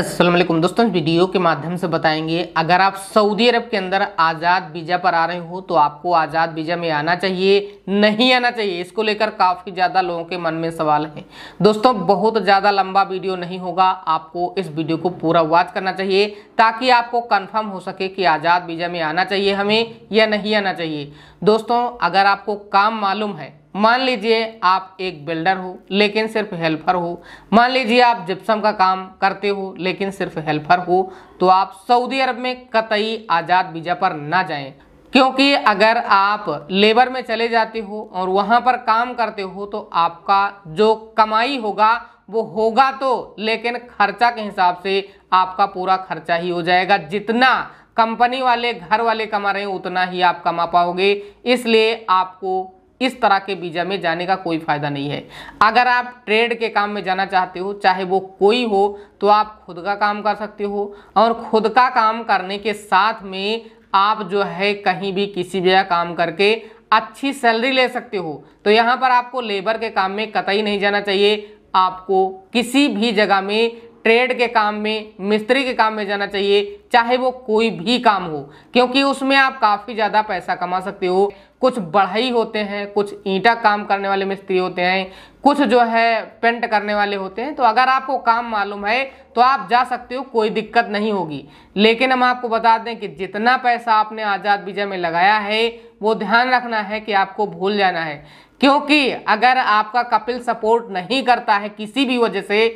अस्सलाम वालेकुम दोस्तों, इस वीडियो के माध्यम से बताएंगे अगर आप सऊदी अरब के अंदर आज़ाद वीज़ा पर आ रहे हो तो आपको आज़ाद वीज़ा में आना चाहिए नहीं आना चाहिए। इसको लेकर काफ़ी ज़्यादा लोगों के मन में सवाल है। दोस्तों बहुत ज़्यादा लंबा वीडियो नहीं होगा, आपको इस वीडियो को पूरा वॉच करना चाहिए ताकि आपको कन्फर्म हो सके कि आज़ाद वीज़ा में आना चाहिए हमें या नहीं आना चाहिए। दोस्तों अगर आपको काम मालूम है, मान लीजिए आप एक बिल्डर हो लेकिन सिर्फ हेल्पर हो, मान लीजिए आप जिप्सम का काम करते हो लेकिन सिर्फ हेल्पर हो, तो आप सऊदी अरब में कतई आज़ाद वीज़ा पर ना जाएं। क्योंकि अगर आप लेबर में चले जाते हो और वहां पर काम करते हो तो आपका जो कमाई होगा वो होगा तो, लेकिन खर्चा के हिसाब से आपका पूरा खर्चा ही हो जाएगा। जितना कंपनी वाले घर वाले कमा रहे हैं उतना ही आप कमा पाओगे। इसलिए आपको इस तरह के वीज़ा में जाने का कोई फ़ायदा नहीं है। अगर आप ट्रेड के काम में जाना चाहते हो, चाहे वो कोई हो, तो आप खुद का काम कर सकते हो और खुद का काम करने के साथ में आप जो है कहीं भी किसी भी काम करके अच्छी सैलरी ले सकते हो। तो यहाँ पर आपको लेबर के काम में कतई नहीं जाना चाहिए। आपको किसी भी जगह में ट्रेड के काम में, मिस्त्री के काम में जाना चाहिए, चाहे वो कोई भी काम हो, क्योंकि उसमें आप काफ़ी ज़्यादा पैसा कमा सकते हो। कुछ बढ़ई होते हैं, कुछ ईंटा काम करने वाले मिस्त्री होते हैं, कुछ जो है पेंट करने वाले होते हैं। तो अगर आपको काम मालूम है तो आप जा सकते हो, कोई दिक्कत नहीं होगी। लेकिन हम आपको बता दें कि जितना पैसा आपने आज़ाद वीज़ा में लगाया है वो ध्यान रखना है कि आपको भूल जाना है। क्योंकि अगर आपका कपिल सपोर्ट नहीं करता है किसी भी वजह से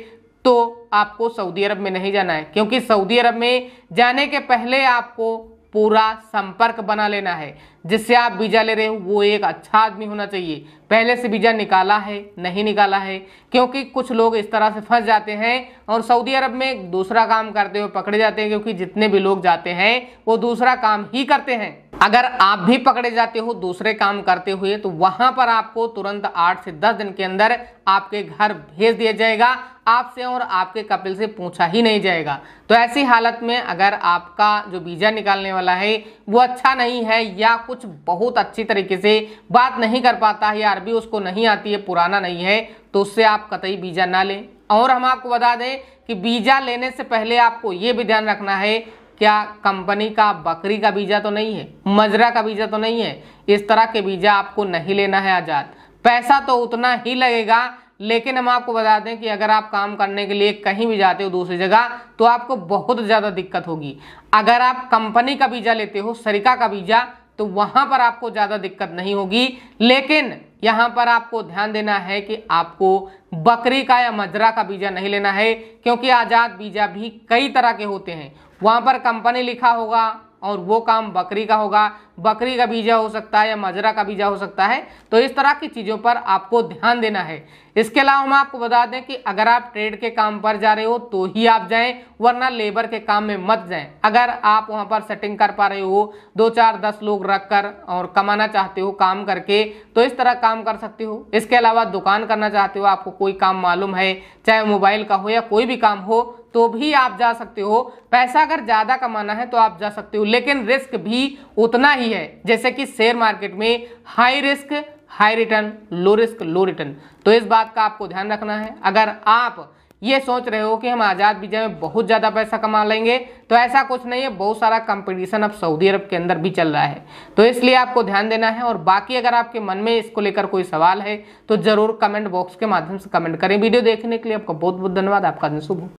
तो आपको सऊदी अरब में नहीं जाना है। क्योंकि सऊदी अरब में जाने के पहले आपको पूरा संपर्क बना लेना है। जिससे आप वीज़ा ले रहे हो वो एक अच्छा आदमी होना चाहिए, पहले से वीज़ा निकाला है नहीं निकाला है। क्योंकि कुछ लोग इस तरह से फंस जाते हैं और सऊदी अरब में दूसरा काम करते हुए पकड़े जाते हैं। क्योंकि जितने भी लोग जाते हैं वो दूसरा काम ही करते हैं। अगर आप भी पकड़े जाते हो दूसरे काम करते हुए तो वहां पर आपको तुरंत 8 से 10 दिन के अंदर आपके घर भेज दिया जाएगा। आपसे और आपके कपिल से पूछा ही नहीं जाएगा। तो ऐसी हालत में अगर आपका जो वीज़ा निकालने वाला है वो अच्छा नहीं है या कुछ बहुत अच्छी तरीके से बात नहीं कर पाता है या अरबी उसको नहीं आती है, पुराना नहीं है, तो उससे आप कतई वीज़ा ना लें। और हम आपको बता दें कि वीज़ा लेने से पहले आपको ये भी ध्यान रखना है, क्या कंपनी का बकरी का वीज़ा तो नहीं है, मजरा का वीज़ा तो नहीं है। इस तरह के वीज़ा आपको नहीं लेना है आज़ाद। पैसा तो उतना ही लगेगा, लेकिन हम आपको बता दें कि अगर आप काम करने के लिए कहीं भी जाते हो दूसरी जगह तो आपको बहुत ज़्यादा दिक्कत होगी। अगर आप कंपनी का वीज़ा लेते हो, शरीका का वीज़ा, तो वहाँ पर आपको ज़्यादा दिक्कत नहीं होगी। लेकिन यहाँ पर आपको ध्यान देना है कि आपको बकरी का या मजरा का वीज़ा नहीं लेना है। क्योंकि आज़ाद वीज़ा भी कई तरह के होते हैं। वहाँ पर कंपनी लिखा होगा और वो काम बकरी का होगा, बकरी का वीज़ा हो सकता है या मजरा का वीज़ा हो सकता है। तो इस तरह की चीज़ों पर आपको ध्यान देना है। इसके अलावा हम आपको बता दें कि अगर आप ट्रेड के काम पर जा रहे हो तो ही आप जाएं, वरना लेबर के काम में मत जाएं। अगर आप वहां पर सेटिंग कर पा रहे हो 2 4 10 लोग रखकर और कमाना चाहते हो काम करके, तो इस तरह काम कर सकते हो। इसके अलावा दुकान करना चाहते हो, आपको कोई काम मालूम है, चाहे मोबाइल का हो या कोई भी काम हो, तो भी आप जा सकते हो। पैसा अगर ज़्यादा कमाना है तो आप जा सकते हो, लेकिन रिस्क भी उतना ही है। जैसे कि शेयर मार्केट में high risk high return, low risk low return. तो इस बात का आपको ध्यान रखना है। अगर आप ये सोच रहे हो कि हम आज़ाद वीज़ा में बहुत ज़्यादा पैसा कमा लेंगे, तो ऐसा कुछ नहीं है। बहुत सारा कंपटीशन अब सऊदी अरब के अंदर भी चल रहा है, तो इसलिए आपको ध्यान देना है। और बाकी अगर आपके मन में इसको लेकर कोई सवाल है तो ज़रूर कमेंट बॉक्स के माध्यम से कमेंट करें। वीडियो देखने के लिए आपका बहुत बहुत धन्यवाद। आपका दिन शुभ हो।